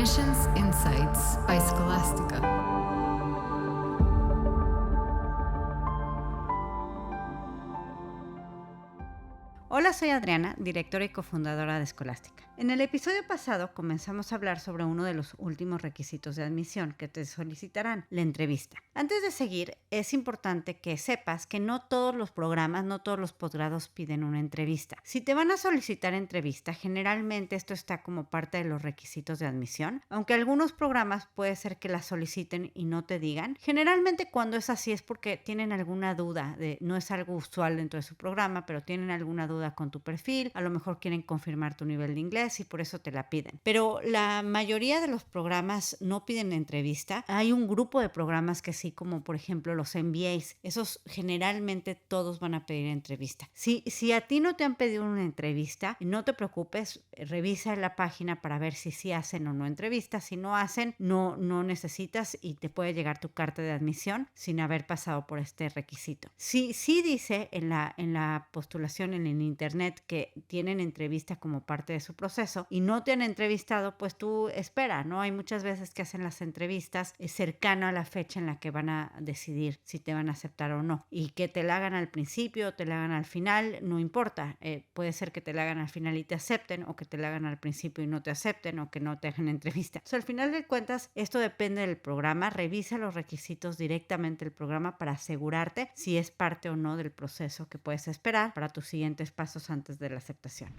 Admissions Insights by Scholastica. Hola, soy Adriana, directora y cofundadora de Scholastica. En el episodio pasado comenzamos a hablar sobre uno de los últimos requisitos de admisión que te solicitarán, la entrevista. Antes de seguir, es importante que sepas que no todos los programas, no todos los posgrados piden una entrevista. Si te van a solicitar entrevista, generalmente esto está como parte de los requisitos de admisión, aunque algunos programas puede ser que la soliciten y no te digan. Generalmente cuando es así es porque tienen alguna duda, no es algo usual dentro de su programa, pero tienen alguna duda con tu perfil, a lo mejor quieren confirmar tu nivel de inglés y por eso te la piden. Pero la mayoría de los programas no piden entrevista. Hay un grupo de programas que sí, como por ejemplo los MBAs, esos generalmente todos van a pedir entrevista. Si a ti no te han pedido una entrevista, no te preocupes, revisa la página para ver si sí hacen o no entrevistas. Si no hacen, no necesitas y te puede llegar tu carta de admisión sin haber pasado por este requisito. Sí dice en la postulación en internet que tienen entrevista como parte de su proceso y no te han entrevistado, pues tú espera, ¿no? Hay muchas veces que hacen las entrevistas cercano a la fecha en la que van a decidir si te van a aceptar o no, y que te la hagan al principio o te la hagan al final, no importa, puede ser que te la hagan al final y te acepten, o que te la hagan al principio y no te acepten, o que no te hagan entrevista. O sea, al final de cuentas, esto depende del programa. Revisa los requisitos directamente del programa para asegurarte si es parte o no del proceso que puedes esperar para tus siguientes pasos antes de la aceptación.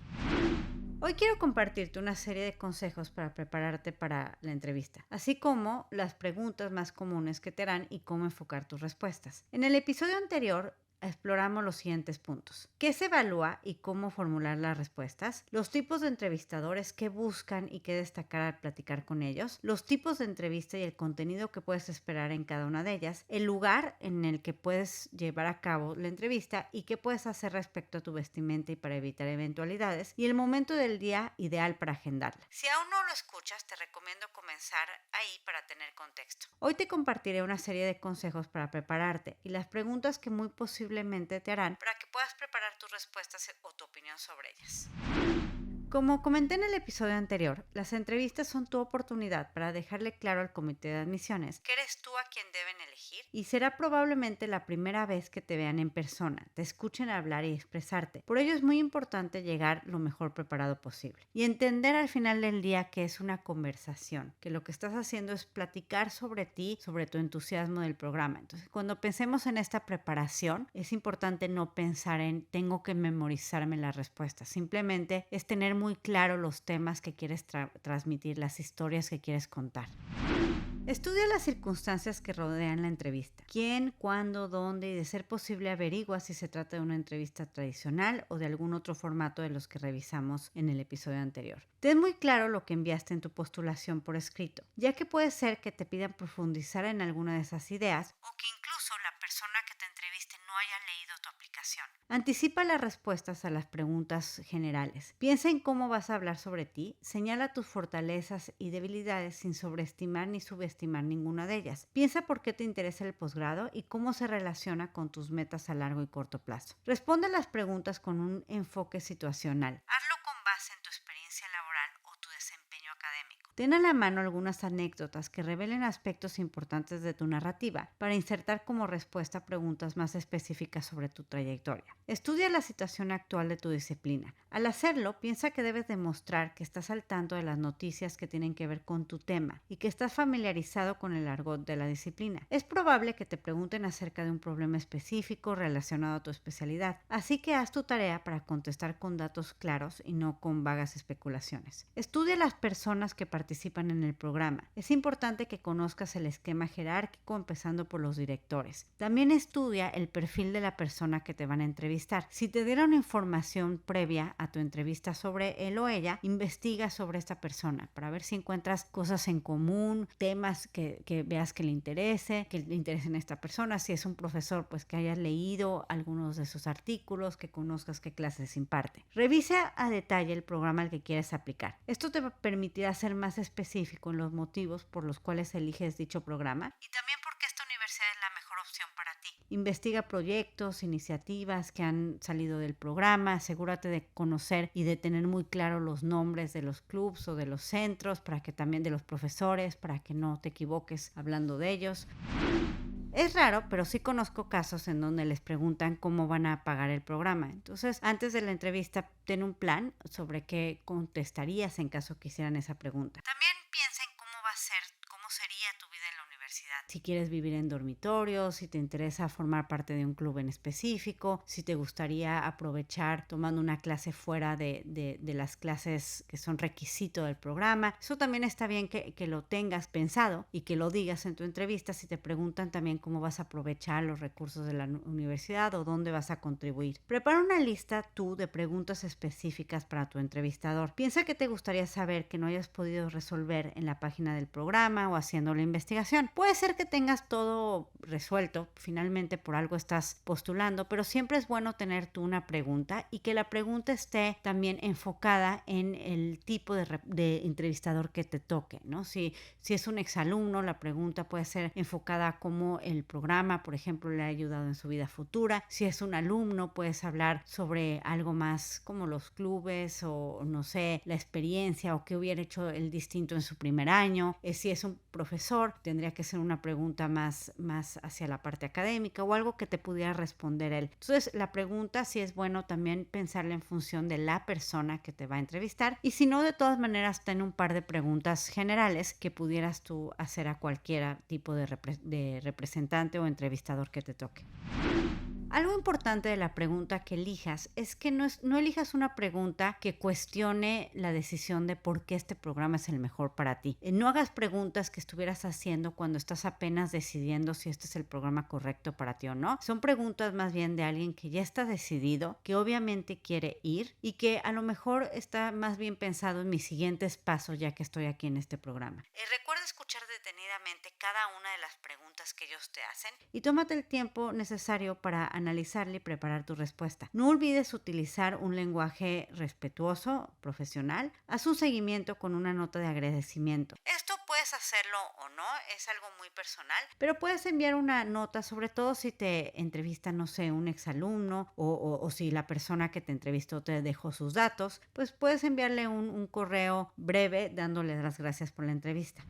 Hoy quiero compartirte una serie de consejos para prepararte para la entrevista, así como las preguntas más comunes que te harán y cómo enfocar tus respuestas. En el episodio anterior exploramos los siguientes puntos: ¿qué se evalúa y cómo formular las respuestas? Los tipos de entrevistadores, qué buscan y qué destacar al platicar con ellos, los tipos de entrevista y el contenido que puedes esperar en cada una de ellas, el lugar en el que puedes llevar a cabo la entrevista y qué puedes hacer respecto a tu vestimenta y para evitar eventualidades, y el momento del día ideal para agendarla. Si aún no lo escuchas, te recomiendo comenzar ahí para tener contexto. Hoy te compartiré una serie de consejos para prepararte y las preguntas que muy posiblemente te harán para que puedas preparar tus respuestas o tu opinión sobre ellas. Como comenté en el episodio anterior, las entrevistas son tu oportunidad para dejarle claro al comité de admisiones que eres tú a quien deben elegir, y será probablemente la primera vez que te vean en persona, te escuchen hablar y expresarte. Por ello es muy importante llegar lo mejor preparado posible y entender al final del día que es una conversación, que lo que estás haciendo es platicar sobre ti, sobre tu entusiasmo del programa. Entonces, cuando pensemos en esta preparación, es importante no pensar en tengo que memorizarme las respuestas. Simplemente es tener muy claro los temas que quieres transmitir, las historias que quieres contar. Estudia las circunstancias que rodean la entrevista. ¿Quién, cuándo, dónde? Y de ser posible averigua si se trata de una entrevista tradicional o de algún otro formato de los que revisamos en el episodio anterior. Ten muy claro lo que enviaste en tu postulación por escrito, ya que puede ser que te pidan profundizar en alguna de esas ideas o que incluso la persona que te entreviste no haya leído tu aplicación. Anticipa las respuestas a las preguntas generales. Piensa en cómo vas a hablar sobre ti, señala tus fortalezas y debilidades sin sobreestimar ni subestimar ninguna de ellas. Piensa por qué te interesa el posgrado y cómo se relaciona con tus metas a largo y corto plazo. Responde las preguntas con un enfoque situacional. Hazlo con base en tu experiencia laboral o tu desempeño académico. Ten a la mano algunas anécdotas que revelen aspectos importantes de tu narrativa para insertar como respuesta a preguntas más específicas sobre tu trayectoria. Estudia la situación actual de tu disciplina. Al hacerlo, piensa que debes demostrar que estás al tanto de las noticias que tienen que ver con tu tema y que estás familiarizado con el argot de la disciplina. Es probable que te pregunten acerca de un problema específico relacionado a tu especialidad, así que haz tu tarea para contestar con datos claros y no con vagas especulaciones. Estudia las personas que participan en el programa. Es importante que conozcas el esquema jerárquico, empezando por los directores. También estudia el perfil de la persona que te van a entrevistar. Si te dieron información previa a tu entrevista sobre él o ella, investiga sobre esta persona para ver si encuentras cosas en común, temas que veas que le interesen a esta persona. Si es un profesor, pues que hayas leído algunos de sus artículos, que conozcas qué clases imparte. Revisa a detalle el programa al que quieres aplicar. Esto te permitirá ser más específico en los motivos por los cuales eliges dicho programa y también porque esta universidad es la mejor opción para ti. Investiga proyectos, iniciativas que han salido del programa, asegúrate de conocer y de tener muy claro los nombres de los clubs o de los centros, para que también de los profesores, para que no te equivoques hablando de ellos. Es raro, pero sí conozco casos en donde les preguntan cómo van a pagar el programa. Entonces, antes de la entrevista, ten un plan sobre qué contestarías en caso que hicieran esa pregunta. También piensa en cómo va a ser, cómo sería tu vida en la universidad. Si quieres vivir en dormitorios, si te interesa formar parte de un club en específico, si te gustaría aprovechar tomando una clase fuera de las clases que son requisito del programa. Eso también está bien que lo tengas pensado y que lo digas en tu entrevista si te preguntan también cómo vas a aprovechar los recursos de la universidad o dónde vas a contribuir. Prepara una lista tú de preguntas específicas para tu entrevistador. Piensa que te gustaría saber que no hayas podido resolver en la página del programa o haciendo la investigación. Puede ser que tengas todo resuelto, finalmente por algo estás postulando, pero siempre es bueno tener tú una pregunta y que la pregunta esté también enfocada en el tipo de entrevistador que te toque, ¿no? Si es un exalumno, la pregunta puede ser enfocada a cómo el programa, por ejemplo, le ha ayudado en su vida futura. Si es un alumno, puedes hablar sobre algo más como los clubes o, no sé, la experiencia o qué hubiera hecho el distinto en su primer año. Si es un profesor, tendría que ser una pregunta más hacia la parte académica o algo que te pudiera responder él. Entonces, la pregunta sí es bueno también pensarla en función de la persona que te va a entrevistar, y si no, de todas maneras, ten un par de preguntas generales que pudieras tú hacer a cualquier tipo de representante o entrevistador que te toque. Algo importante de la pregunta que elijas es que no elijas una pregunta que cuestione la decisión de por qué este programa es el mejor para ti. No hagas preguntas que estuvieras haciendo cuando estás apenas decidiendo si este es el programa correcto para ti o no. Son preguntas más bien de alguien que ya está decidido, que obviamente quiere ir y que a lo mejor está más bien pensado en mis siguientes pasos ya que estoy aquí en este programa. Recuerda escuchar detenidamente cada una de las preguntas que ellos te hacen y tómate el tiempo necesario para analizarla y preparar tu respuesta. No olvides utilizar un lenguaje respetuoso, profesional. Haz un seguimiento con una nota de agradecimiento. Esto puedes hacerlo o no, es algo muy personal, pero puedes enviar una nota, sobre todo si te entrevista, no sé, un exalumno o si la persona que te entrevistó te dejó sus datos, pues puedes enviarle un correo breve dándole las gracias por la entrevista.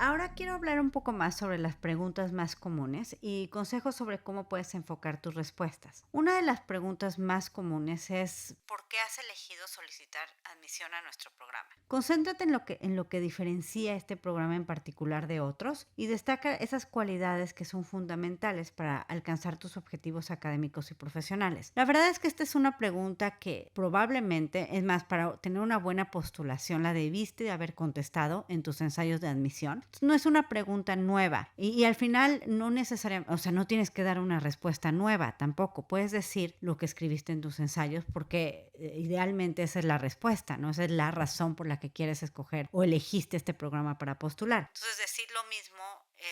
Ahora quiero hablar un poco más sobre las preguntas más comunes y consejos sobre cómo puedes enfocar tus respuestas. Una de las preguntas más comunes es ¿por qué has elegido solicitar admisión a nuestro programa? Concéntrate en lo que diferencia este programa en particular de otros y destaca esas cualidades que son fundamentales para alcanzar tus objetivos académicos y profesionales. La verdad es que esta es una pregunta que probablemente, es más, para tener una buena postulación la debiste de haber contestado en tus ensayos de admisión. No es una pregunta nueva y al final no necesariamente, o sea, no tienes que dar una respuesta nueva tampoco. Puedes decir lo que escribiste en tus ensayos porque idealmente esa es la respuesta, ¿no? Esa es la razón por la que quieres escoger o elegiste este programa para postular. Entonces, decir lo mismo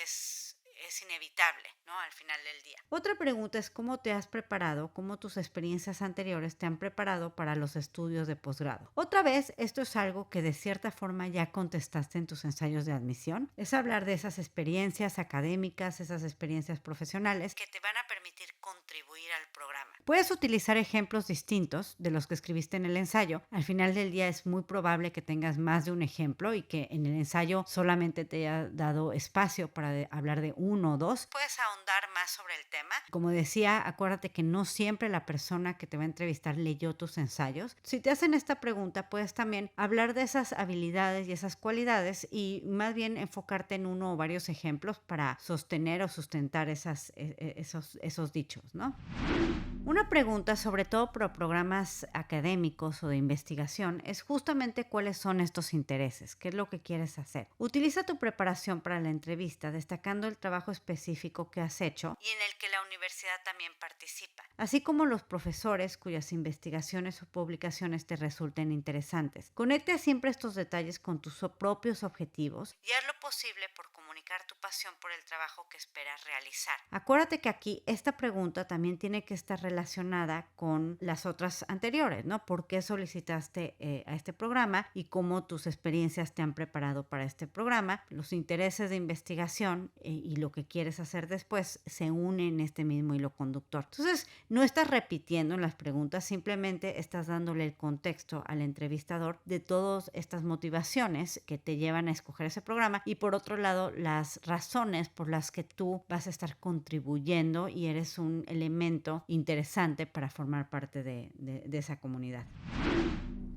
es inevitable, ¿no? Al final del día. Otra pregunta es cómo te has preparado, cómo tus experiencias anteriores te han preparado para los estudios de posgrado. Otra vez, esto es algo que de cierta forma ya contestaste en tus ensayos de admisión. Es hablar de esas experiencias académicas, esas experiencias profesionales que te van a permitir contribuir al programa. Puedes utilizar ejemplos distintos de los que escribiste en el ensayo. Al final del día es muy probable que tengas más de un ejemplo y que en el ensayo solamente te haya dado espacio para hablar de uno o dos. Puedes ahondar más sobre el tema. Como decía, acuérdate que no siempre la persona que te va a entrevistar leyó tus ensayos. Si te hacen esta pregunta, puedes también hablar de esas habilidades y esas cualidades y más bien enfocarte en uno o varios ejemplos para sostener o sustentar esos dichos, ¿no? Una pregunta, sobre todo para programas académicos o de investigación, es justamente cuáles son estos intereses, qué es lo que quieres hacer. Utiliza tu preparación para la entrevista, destacando el trabajo específico que has hecho y en el que la universidad también participa, así como los profesores cuyas investigaciones o publicaciones te resulten interesantes. Conecta siempre estos detalles con tus propios objetivos y haz lo posible por comunicar tu pasión por el trabajo que esperas realizar. Acuérdate que aquí esta pregunta también tiene que estar relacionada con las otras anteriores, ¿no? ¿Por qué solicitaste a este programa y cómo tus experiencias te han preparado para este programa? Los intereses de investigación y lo que quieres hacer después se unen en este mismo hilo conductor. Entonces, no estás repitiendo en las preguntas, simplemente estás dándole el contexto al entrevistador de todas estas motivaciones que te llevan a escoger ese programa y por otro lado, las razones por las que tú vas a estar contribuyendo y eres un elemento interesante para formar parte de esa comunidad.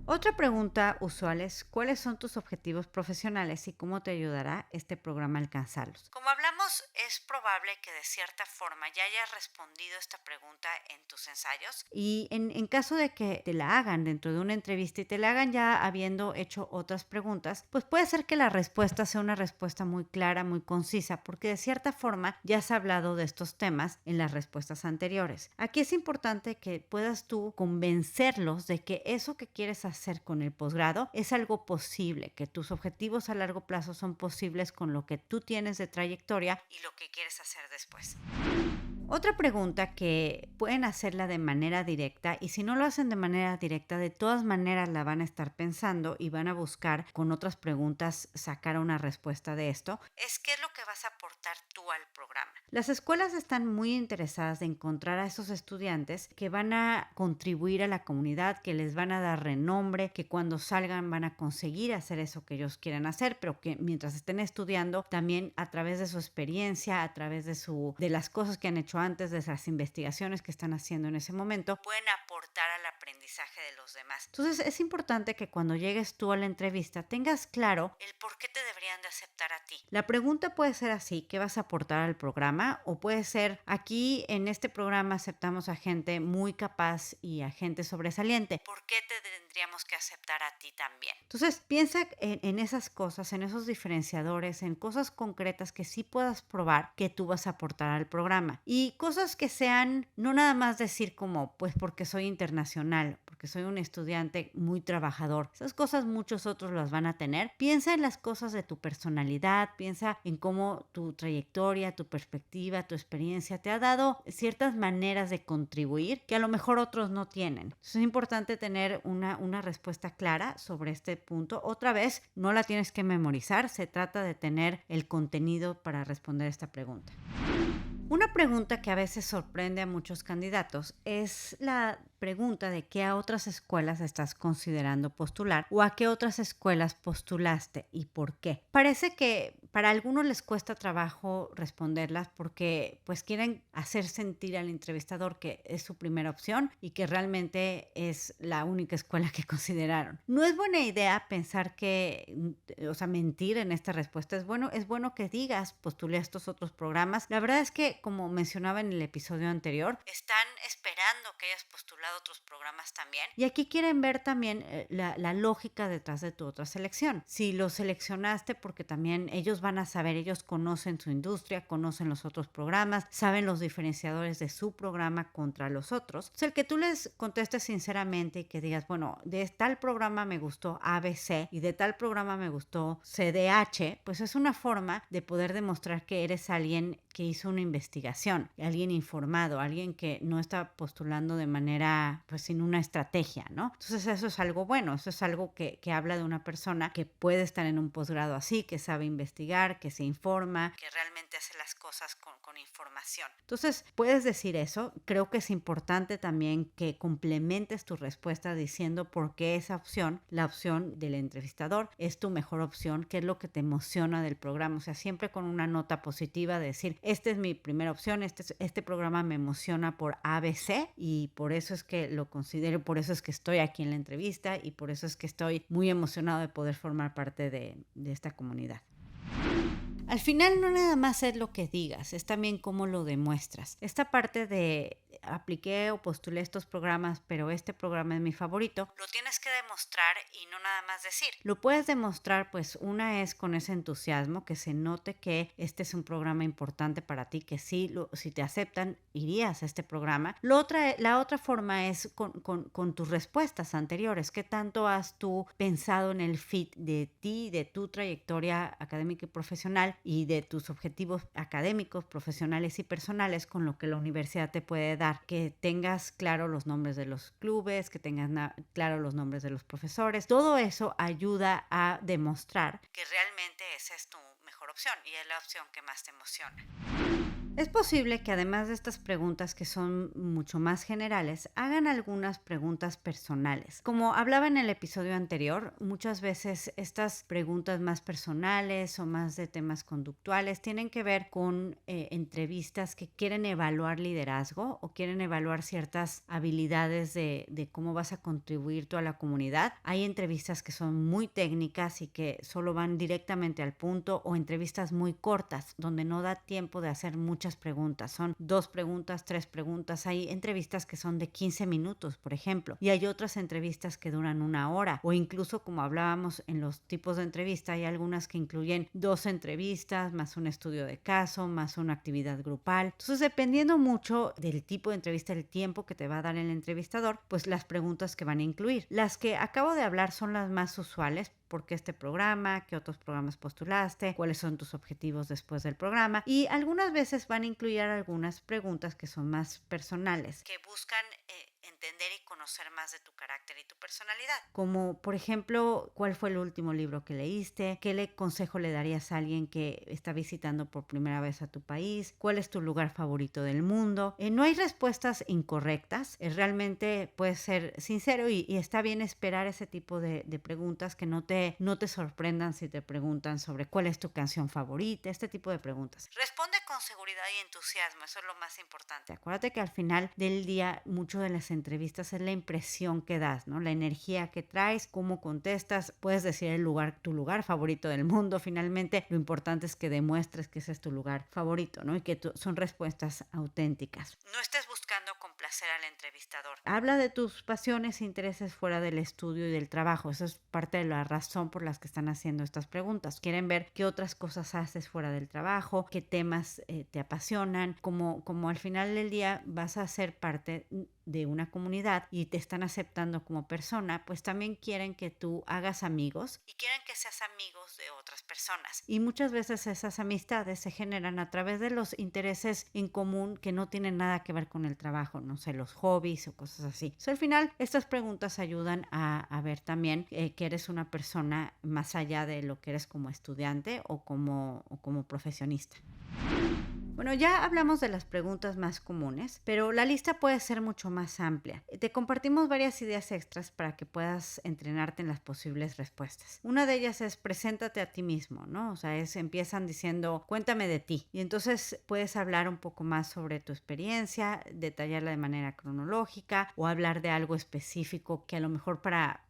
Otra pregunta usual es, ¿cuáles son tus objetivos profesionales y cómo te ayudará este programa a alcanzarlos? Como hablamos, es probable que de cierta forma ya hayas respondido esta pregunta en tus ensayos y en caso de que te la hagan dentro de una entrevista y te la hagan ya habiendo hecho otras preguntas, pues puede ser que la respuesta sea una respuesta muy clara, muy concisa, porque de cierta forma ya has hablado de estos temas en las respuestas anteriores. Aquí es importante que puedas tú convencerlos de que eso que quieres hacer con el posgrado es algo posible, que tus objetivos a largo plazo son posibles con lo que tú tienes de trayectoria y lo que quieres hacer después. Otra pregunta que pueden hacerla de manera directa y si no lo hacen de manera directa, de todas maneras la van a estar pensando y van a buscar con otras preguntas sacar una respuesta de esto, es qué es lo que vas a aportar tú al programa. Las escuelas están muy interesadas de encontrar a esos estudiantes que van a contribuir a la comunidad, que les van a dar renombre, que cuando salgan van a conseguir hacer eso que ellos quieren hacer, pero que mientras estén estudiando también a través de su experiencia, a través de las cosas que han hecho antes, de las investigaciones que están haciendo en ese momento, pueden aportar al aprendizaje de los demás. Entonces es importante que cuando llegues tú a la entrevista tengas claro el por qué te deberían de aceptar a ti. La pregunta puede ser así, ¿qué vas a aportar al programa? O puede ser, aquí en este programa aceptamos a gente muy capaz y a gente sobresaliente. ¿Por qué te tendríamos que aceptar a ti también? Entonces piensa en esas cosas, en esos diferenciadores, en cosas concretas que sí puedas probar que tú vas a aportar al programa. Y cosas que sean, no nada más decir como, pues porque soy internacional, porque soy un estudiante muy trabajador. Esas cosas muchos otros las van a tener. Piensa en las cosas de tu personalidad, piensa en cómo tu trayectoria, tu perspectiva, tu experiencia te ha dado ciertas maneras de contribuir que a lo mejor otros no tienen. Entonces es importante tener una respuesta clara sobre este punto. Otra vez, no la tienes que memorizar, se trata de tener el contenido para responder esta pregunta. Una pregunta que a veces sorprende a muchos candidatos es la pregunta de qué a otras escuelas estás considerando postular o a qué otras escuelas postulaste y por qué. Parece que para algunos les cuesta trabajo responderlas porque pues quieren hacer sentir al entrevistador que es su primera opción y que realmente es la única escuela que consideraron. No es buena idea pensar que, mentir en esta respuesta. Es bueno que digas, postulé a estos otros programas. La verdad es que, como mencionaba en el episodio anterior, están esperando que hayas postulado otros programas también. Y aquí quieren ver también la lógica detrás de tu otra selección. Si lo seleccionaste porque también ellos van a saber, ellos conocen su industria, conocen los otros programas, saben los diferenciadores de su programa contra los otros. O sea, el que tú les contestes sinceramente y que digas, bueno, de tal programa me gustó ABC y de tal programa me gustó CDH, pues es una forma de poder demostrar que eres alguien que hizo una investigación, alguien informado, alguien que no está postulando de manera, pues sin una estrategia, ¿no? Entonces eso es algo bueno, eso es algo que habla de una persona que puede estar en un posgrado así, que sabe investigar, que se informa, que realmente hace las cosas con información. Entonces puedes decir eso. Creo que es importante también que complementes tu respuesta diciendo por qué esa opción, la opción del entrevistador, es tu mejor opción, qué es lo que te emociona del programa. O sea, siempre con una nota positiva de decir, esta es mi primera opción, este programa me emociona por ABC y por eso es que lo considero, por eso es que estoy aquí en la entrevista y por eso es que estoy muy emocionado de poder formar parte de esta comunidad. Al final no nada más es lo que digas, es también cómo lo demuestras. Esta parte de apliqué o postulé estos programas, pero este programa es mi favorito, lo tienes que demostrar y no nada más decir. Lo puedes demostrar, pues una es con ese entusiasmo, que se note que este es un programa importante para ti, que si te aceptan, irías a este programa. La otra forma es con tus respuestas anteriores. ¿Qué tanto has tú pensado en el fit de ti, de tu trayectoria académica y profesional y de tus objetivos académicos, profesionales y personales con lo que la universidad te puede dar. Que tengas claro los nombres de los clubes, que tengas claro los nombres de los profesores. Todo eso ayuda a demostrar que realmente esa es tu mejor opción y es la opción que más te emociona. Es posible que además de estas preguntas que son mucho más generales, hagan algunas preguntas personales. Como hablaba en el episodio anterior, muchas veces estas preguntas más personales o más de temas conductuales tienen que ver con entrevistas que quieren evaluar liderazgo o quieren evaluar ciertas habilidades de cómo vas a contribuir tú a la comunidad. Hay entrevistas que son muy técnicas y que solo van directamente al punto, o entrevistas muy cortas donde no da tiempo de hacer muchas preguntas. Son 2 preguntas, 3 preguntas. Hay entrevistas que son de 15 minutos, por ejemplo, y hay otras entrevistas que duran 1 hora, o incluso, como hablábamos en los tipos de entrevista, hay algunas que incluyen 2 entrevistas más un estudio de caso más una actividad grupal. Entonces, dependiendo mucho del tipo de entrevista, el tiempo que te va a dar el entrevistador, pues las preguntas que van a incluir. Las que acabo de hablar son las más usuales. ¿Por qué este programa? ¿Qué otros programas postulaste? ¿Cuáles son tus objetivos después del programa? Y algunas veces van a incluir algunas preguntas que son más personales, que buscan entender y conocer más de tu carácter y tu personalidad. Como, por ejemplo, ¿cuál fue el último libro que leíste? ¿Qué consejo le darías a alguien que está visitando por primera vez a tu país? ¿Cuál es tu lugar favorito del mundo? No hay respuestas incorrectas. Realmente puedes ser sincero y está bien esperar ese tipo de preguntas, que no te sorprendan si te preguntan sobre cuál es tu canción favorita, este tipo de preguntas. Responde con seguridad y entusiasmo, eso es lo más importante. Acuérdate que al final del día, mucho de las entrevistas es la impresión que das, ¿no? La energía que traes, cómo contestas. Puedes decir tu lugar favorito del mundo. Finalmente, lo importante es que demuestres que ese es tu lugar favorito, ¿no? Y que son respuestas auténticas. No estés buscando complacer al entrevistador. Habla de tus pasiones e intereses fuera del estudio y del trabajo. Eso es parte de la razón por las que están haciendo estas preguntas. Quieren ver qué otras cosas haces fuera del trabajo, qué temas te apasionan, como al final del día vas a ser parte de una comunidad y te están aceptando como persona, pues también quieren que tú hagas amigos y quieren que seas amigos de otras personas. Y muchas veces esas amistades se generan a través de los intereses en común que no tienen nada que ver con el trabajo, no sé, los hobbies o cosas así. Al final, estas preguntas ayudan a ver también que eres una persona más allá de lo que eres como estudiante o como profesionista. Bueno, ya hablamos de las preguntas más comunes, pero la lista puede ser mucho más amplia. Te compartimos varias ideas extras para que puedas entrenarte en las posibles respuestas. Una de ellas es preséntate a ti mismo, ¿no? O sea, empiezan diciendo, cuéntame de ti. Y entonces puedes hablar un poco más sobre tu experiencia, detallarla de manera cronológica o hablar de algo específico que a lo mejor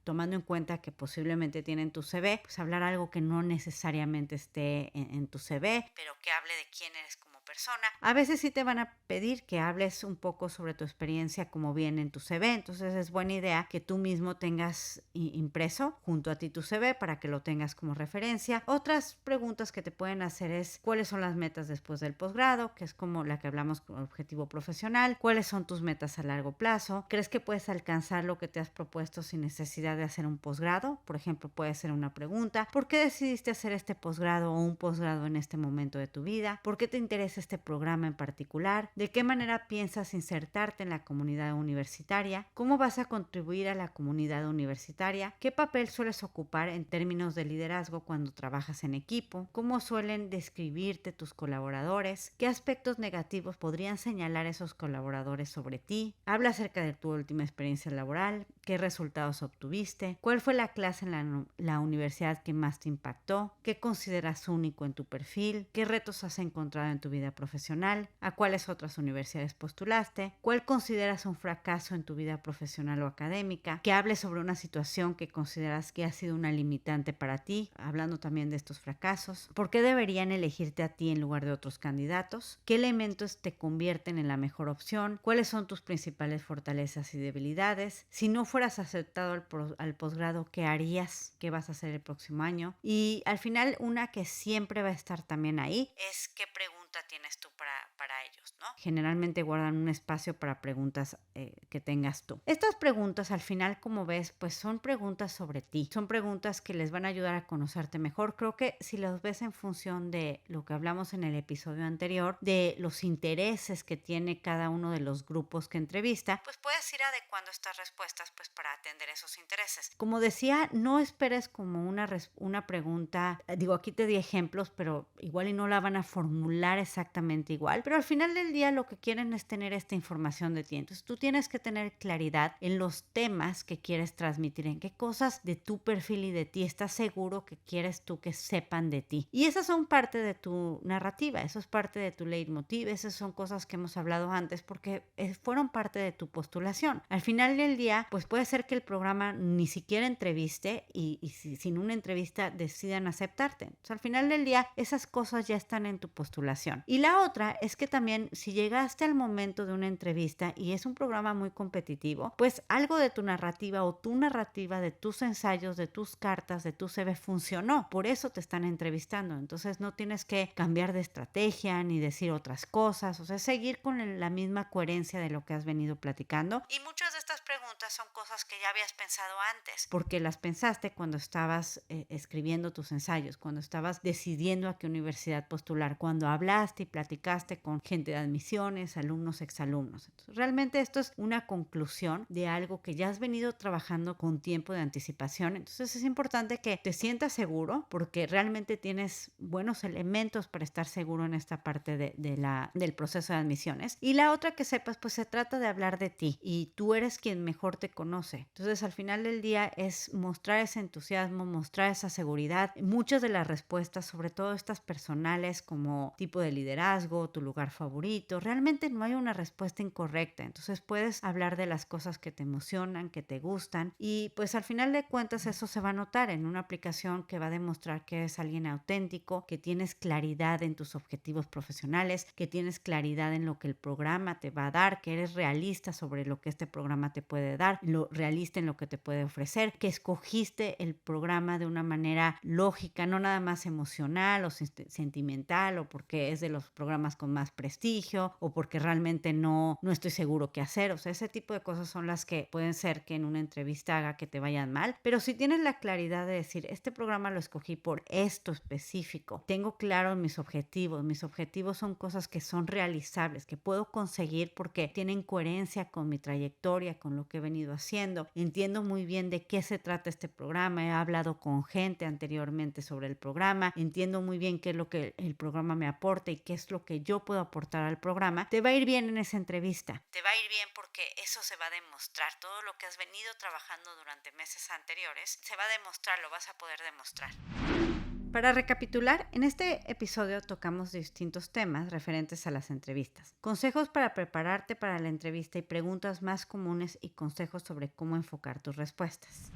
tomando en cuenta que posiblemente tienen tu CV, pues hablar algo que no necesariamente esté en tu CV, pero que hable de quién eres como persona. A veces sí te van a pedir que hables un poco sobre tu experiencia como viene en tu CV, entonces es buena idea que tú mismo tengas impreso junto a ti tu CV para que lo tengas como referencia. Otras preguntas que te pueden hacer es cuáles son las metas después del posgrado, que es como la que hablamos con objetivo profesional, cuáles son tus metas a largo plazo, crees que puedes alcanzar lo que te has propuesto sin necesidad de hacer un posgrado, por ejemplo, puede ser una pregunta, ¿por qué decidiste hacer este posgrado o un posgrado en este momento de tu vida? ¿Por qué te interesa este programa en particular? ¿De qué manera piensas insertarte en la comunidad universitaria? ¿Cómo vas a contribuir a la comunidad universitaria? ¿Qué papel sueles ocupar en términos de liderazgo cuando trabajas en equipo? ¿Cómo suelen describirte tus colaboradores? ¿Qué aspectos negativos podrían señalar esos colaboradores sobre ti? Habla acerca de tu última experiencia laboral. ¿Qué resultados obtuviste? ¿Cuál fue la clase en la universidad que más te impactó? ¿Qué consideras único en tu perfil? ¿Qué retos has encontrado en tu vida profesional? ¿A cuáles otras universidades postulaste? ¿Cuál consideras un fracaso en tu vida profesional o académica? Que hables sobre una situación que consideras que ha sido una limitante para ti, hablando también de estos fracasos. ¿Por qué deberían elegirte a ti en lugar de otros candidatos? ¿Qué elementos te convierten en la mejor opción? ¿Cuáles son tus principales fortalezas y debilidades? Si no fueras aceptado al posgrado, ¿qué harías? ¿Qué vas a hacer el próximo año? Y al final, una que siempre va a estar también ahí es ¿qué pregunta tienes tú para ellos? ¿no? Generalmente guardan un espacio para preguntas que tengas tú. Estas preguntas al final, como ves, pues son preguntas sobre ti. Son preguntas que les van a ayudar a conocerte mejor. Creo que si los ves en función de lo que hablamos en el episodio anterior, de los intereses que tiene cada uno de los grupos que entrevista, pues puedes ir adecuando estas respuestas pues para atender esos intereses. Como decía, no esperes como una pregunta, aquí te di ejemplos, pero igual y no la van a formular exactamente igual, pero al final del día lo que quieren es tener esta información de ti. Entonces tú tienes que tener claridad en los temas que quieres transmitir, en qué cosas de tu perfil y de ti estás seguro que quieres tú que sepan de ti. Y esas son parte de tu narrativa, eso es parte de tu leitmotiv, esas son cosas que hemos hablado antes porque fueron parte de tu postulación. Al final del día, pues puede ser que el programa ni siquiera entreviste y sin una entrevista decidan aceptarte. Entonces, al final del día, esas cosas ya están en tu postulación. Y la otra es que también si llegaste al momento de una entrevista y es un programa muy competitivo, pues algo de tu narrativa o tu narrativa de tus ensayos, de tus cartas, de tu CV funcionó. Por eso te están entrevistando. Entonces no tienes que cambiar de estrategia ni decir otras cosas. O sea, seguir con la misma coherencia de lo que has venido platicando. Y muchas de estas preguntas son cosas que ya habías pensado antes, porque las pensaste cuando estabas escribiendo tus ensayos, cuando estabas decidiendo a qué universidad postular, cuando hablaste y platicaste con gente de admisiones, alumnos, exalumnos. Entonces, realmente esto es una conclusión de algo que ya has venido trabajando con tiempo de anticipación. Entonces es importante que te sientas seguro porque realmente tienes buenos elementos para estar seguro en esta parte del proceso de admisiones. Y la otra que sepas, pues se trata de hablar de ti y tú eres quien mejor te conoce. Entonces al final del día es mostrar ese entusiasmo, mostrar esa seguridad. Muchas de las respuestas, sobre todo estas personales como tipo de liderazgo, tu lugar favorito, realmente no hay una respuesta incorrecta. Entonces puedes hablar de las cosas que te emocionan, que te gustan y pues al final de cuentas eso se va a notar en una aplicación que va a demostrar que eres alguien auténtico, que tienes claridad en tus objetivos profesionales, que tienes claridad en lo que el programa te va a dar, que eres realista sobre lo que este programa te puede dar, lo realista en lo que te puede ofrecer, que escogiste el programa de una manera lógica, no nada más emocional o sentimental o porque es de los programas con más prestigio o porque realmente no estoy seguro qué hacer. O sea, ese tipo de cosas son las que pueden ser que en una entrevista haga que te vayan mal, pero si tienes la claridad de decir, este programa lo escogí por esto específico, tengo claro mis objetivos son cosas que son realizables, que puedo conseguir porque tienen coherencia con mi trayectoria, con lo que he venido haciendo, entiendo muy bien de qué se trata este programa, he hablado con gente anteriormente sobre el programa, entiendo muy bien qué es lo que el programa me aporta y qué es lo que yo puedo aportar al programa, te va a ir bien en esa entrevista. Te va a ir bien porque eso se va a demostrar, todo lo que has venido trabajando durante meses anteriores, se va a demostrar, lo vas a poder demostrar. Para recapitular, en este episodio tocamos distintos temas referentes a las entrevistas. Consejos para prepararte para la entrevista y preguntas más comunes y consejos sobre cómo enfocar tus respuestas.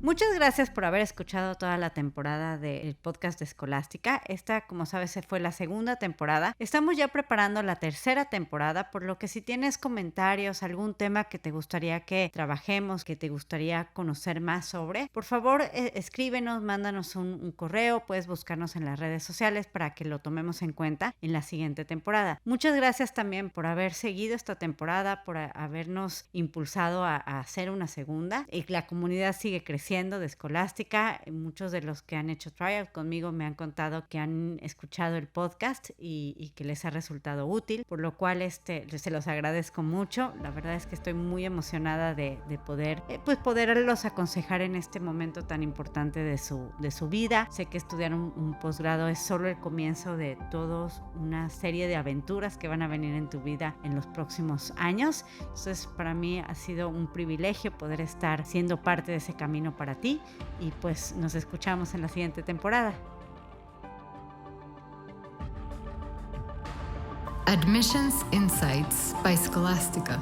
Muchas gracias por haber escuchado toda la temporada del podcast de Escolástica. Esta, como sabes, fue la segunda temporada. Estamos ya preparando la tercera temporada, por lo que si tienes comentarios, algún tema que te gustaría que trabajemos, que te gustaría conocer más sobre, por favor escríbenos, mándanos un correo, puedes buscarnos en las redes sociales para que lo tomemos en cuenta en la siguiente temporada. Muchas gracias también por haber seguido esta temporada, por habernos impulsado a hacer una segunda. Y la comunidad sigue creciendo de Escolástica. Muchos de los que han hecho tryout conmigo me han contado que han escuchado el podcast y que les ha resultado útil, por lo cual se los agradezco mucho. La verdad es que estoy muy emocionada de poderlos aconsejar en este momento tan importante de su vida. Sé que estudiar un posgrado es solo el comienzo de todos una serie de aventuras que van a venir en tu vida en los próximos años. Entonces para mí ha sido un privilegio poder estar siendo parte de ese camino para ti y pues nos escuchamos en la siguiente temporada. Admissions Insights by Scholastica.